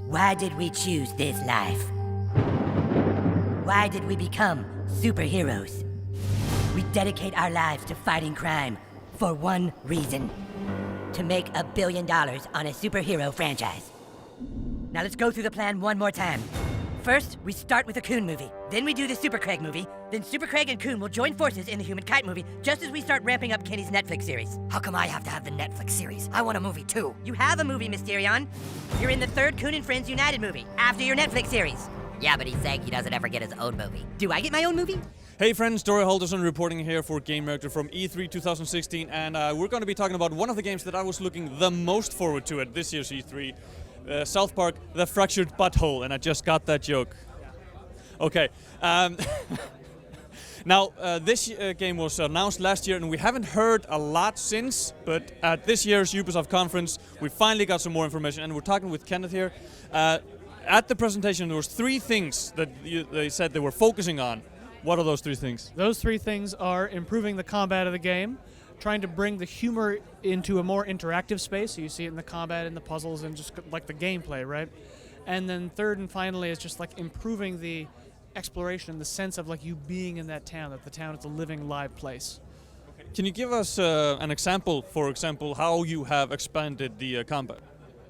Why did we choose this life? Why did we become superheroes? We dedicate our lives to fighting crime for one reason: to make $1 billion on a superhero franchise. Now let's go through the plan one more time. First, we start with the Coon movie. Then we do the Super Craig movie. Then Super Craig and Coon will join forces in the Human Kite movie just as we start ramping up Kenny's Netflix series. How come I have to have the Netflix series? I want a movie too. You have a movie, Mysterion. You're in the third Coon and Friends United movie after your Netflix series. Yeah, but he's saying he doesn't ever get his own movie. Do I get my own movie? Hey friends, Dory Halderson reporting here for Gamereactor from E3 2016, and we're going to be talking about one of the games that I was looking the most forward to at this year's E3, South Park: The Fractured Butthole, and I just got that joke. Okay. Now, this game was announced last year, and we haven't heard a lot since, but at this year's Ubisoft conference, we finally got some more information, and we're talking with Kenneth here. At the presentation, there was 3 things that they said they were focusing on. What are those 3 things? Those 3 things are improving the combat of the game, trying to bring the humor into a more interactive space, so you see it in the combat and the puzzles and just like the gameplay, right? And then third and finally is just like improving the exploration, the sense of like you being in that town, that the town is a living, live place. Can you give us an example, for example, how you have expanded the combat?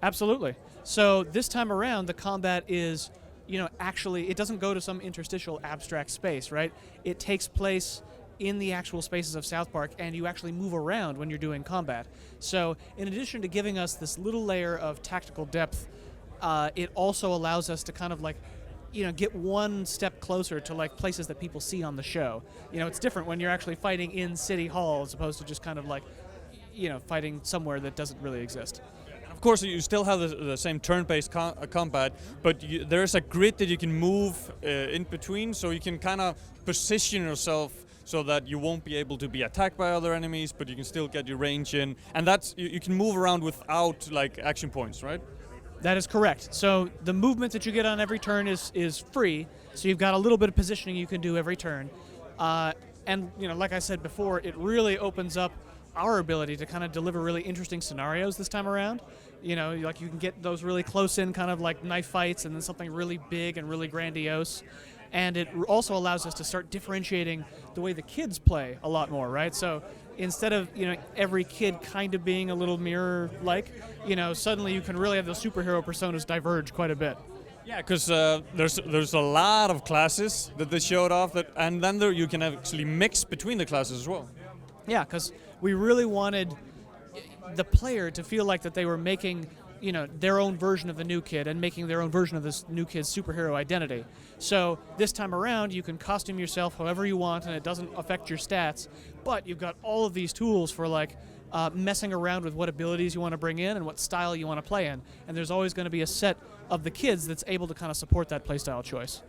Absolutely. So this time around, the combat is, actually, it doesn't go to some interstitial abstract space, right? It takes place in the actual spaces of South Park, and you actually move around when you're doing combat. So in addition to giving us this little layer of tactical depth, it also allows us to kind of like, get one step closer to like places that people see on the show. It's different when you're actually fighting in City Hall as opposed to just kind of like, fighting somewhere that doesn't really exist. Of course, you still have the same turn-based combat, but there is a grid that you can move in between, so you can kind of position yourself so that you won't be able to be attacked by other enemies, but you can still get your range in, and that's you can move around without like action points, right? That is correct. So the movement that you get on every turn is free, so you've got a little bit of positioning you can do every turn, and like I said before, it really opens up our ability to kind of deliver really interesting scenarios this time around. Like you can get those really close in kind of like knife fights and then something really big and really grandiose. And it also allows us to start differentiating the way the kids play a lot more, right? So instead of, every kid kind of being a little mirror-like, suddenly you can really have those superhero personas diverge quite a bit. Yeah, because there's a lot of classes that they showed off, and then you can actually mix between the classes as well. Yeah, because we really wanted the player to feel like that they were making, their own version of the new kid and making their own version of this new kid's superhero identity. So this time around, you can costume yourself however you want, and it doesn't affect your stats. But you've got all of these tools for like messing around with what abilities you want to bring in and what style you want to play in. And there's always going to be a set of the kids that's able to kind of support that playstyle choice.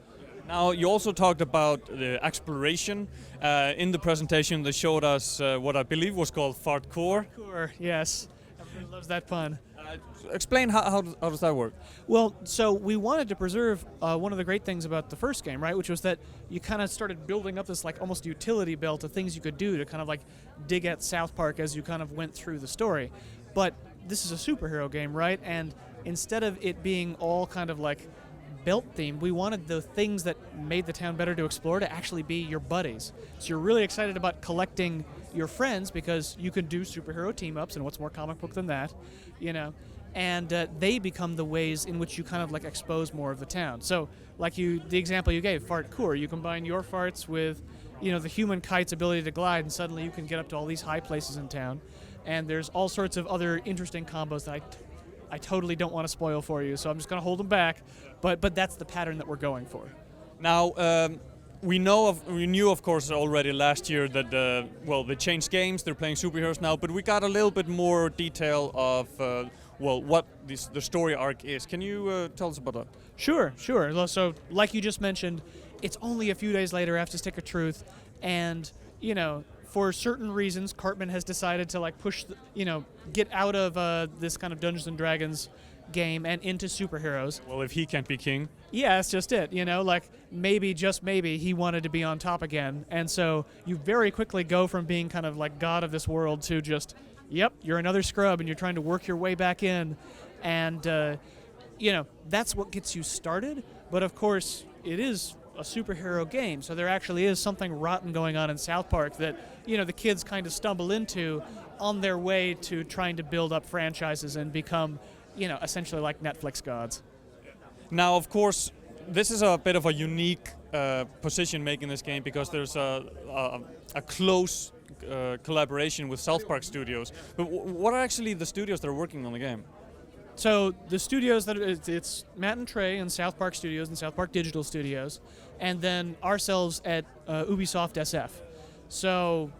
Now, you also talked about the exploration. In the presentation, they showed us what I believe was called fartcore. Fartcore, yes. Everyone loves that pun. Explain how does that work? Well, so we wanted to preserve one of the great things about the first game, right? Which was that you kind of started building up this like almost utility belt of things you could do to kind of like dig at South Park as you kind of went through the story. But this is a superhero game, right? And instead of it being all kind of like belt themed, we wanted the things that made the town better to explore to actually be your buddies. So you're really excited about collecting your friends because you can do superhero team-ups, and what's more comic book than that, and they become the ways in which you kind of like expose more of the town. So like the example you gave, fartcore, you combine your farts with the human kite's ability to glide, and suddenly you can get up to all these high places in town. And there's all sorts of other interesting combos that I totally don't want to spoil for you, so I'm just going to hold them back. But that's the pattern that we're going for. Now, we knew, of course, already last year that they changed games. They're playing superheroes now, but we got a little bit more detail of what the story arc is. Can you tell us about that? Sure. So, like you just mentioned, it's only a few days later after Stick of Truth, and for certain reasons, Cartman has decided to like push, get out of this kind of Dungeons and Dragons game and into superheroes. Well, if he can't be king. Yeah, that's just it. Like maybe, just maybe, he wanted to be on top again. And so you very quickly go from being kind of like god of this world to just, yep, you're another scrub and you're trying to work your way back in. And, that's what gets you started. But of course, it is a superhero game, so there actually is something rotten going on in South Park that, the kids kind of stumble into on their way to trying to build up franchises and become, essentially like Netflix gods. Now, of course, this is a bit of a unique position making this game because there's a close collaboration with South Park Studios. But what are actually the studios that are working on the game? So the studios it's Matt and Trey and South Park Studios and South Park Digital Studios, and then ourselves at Ubisoft SF. So,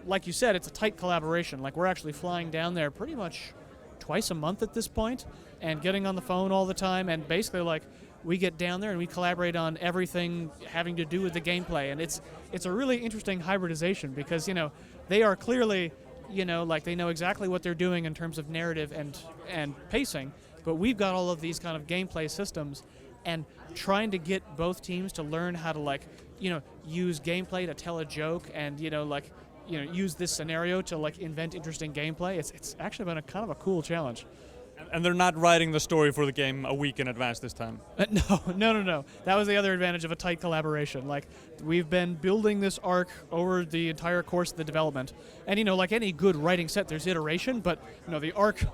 like you said, it's a tight collaboration. Like, we're actually flying down there pretty much twice a month at this point and getting on the phone all the time, and basically, like, we get down there and we collaborate on everything having to do with the gameplay. And it's a really interesting hybridization because, they are clearly, like, they know exactly what they're doing in terms of narrative and pacing, but we've got all of these kind of gameplay systems, and trying to get both teams to learn how to, like, use gameplay to tell a joke and, use this scenario to, like, invent interesting gameplay. It's actually been a kind of a cool challenge. And they're not writing the story for the game a week in advance this time. No. That was the other advantage of a tight collaboration. Like, we've been building this arc over the entire course of the development. And, like any good writing set, there's iteration, but, the arc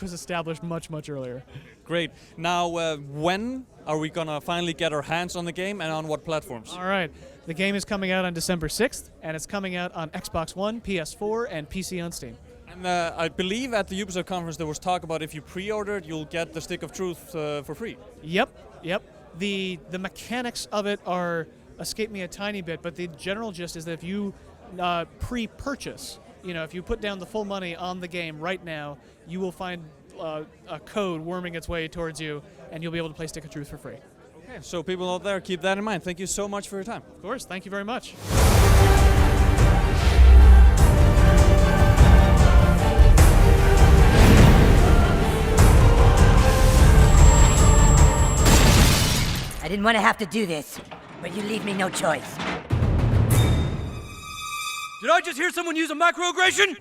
was established much, much earlier. Great. Now, when are we going to finally get our hands on the game, and on what platforms? All right. The game is coming out on December 6th, and it's coming out on Xbox One, PS4, and PC on Steam. And I believe at the Ubisoft conference there was talk about if you pre-ordered, you'll get the Stick of Truth for free. Yep. The mechanics of it escape me a tiny bit, but the general gist is that if you pre-purchase, if you put down the full money on the game right now, you will find a code worming its way towards you, and you'll be able to play Stick of Truth for free. Okay, so people out there, keep that in mind. Thank you so much for your time. Of course, thank you very much. I didn't want to have to do this, but you leave me no choice. Did I just hear someone use a microaggression?